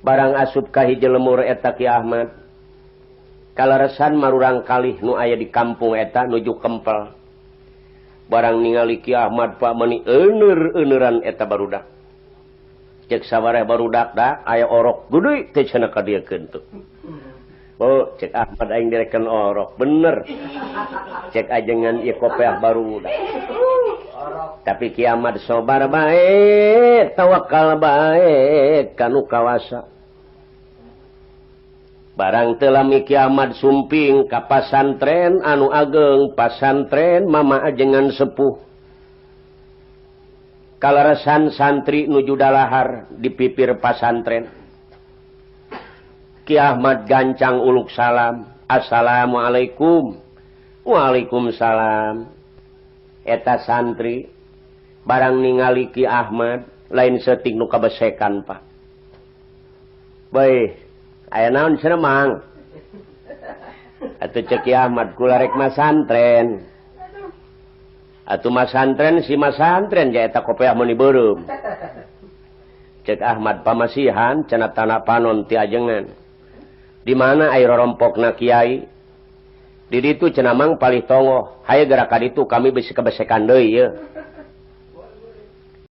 barang asup ka hiji lemur eta Ki Ahmad kalaresan marurang kalih nu aya di kampung eta nuju Kempel barang ningali Ki Ahmad Pak meuni euneur-euneuran eta barudak cek sabareh barudak da aya orok gede teh cenah ka dieu keun oh cek Ahmad aing direken orok bener cek ajengan ieu kopeah barudak tapi Ki Ahmad sobar bae tawakal bae kanu kawasa barang teu lami Ki Ahmad sumping ka pasantren anu ageng pasantren mama ajengan sepuh kalaresan santri nuju dalahar di pipir pasantren Ki Ahmad gancang uluk salam assalamualaikum waalaikumsalam eta santri barang ningali Ki Ahmad lain seutik nu kabesekan Pak bae aya naon cenah Mang atuh cek Ki Ahmad kula rek masantren atuh masantren si masantren ja eta kopeah meuni beureum cek Ahmad pamasihan cenah tanah panon ti ajengan di mana aya rorompokna kiai di ditu cenah Mang palih tongoh haye gerak ka ditu kami bisi kabesekan deui ye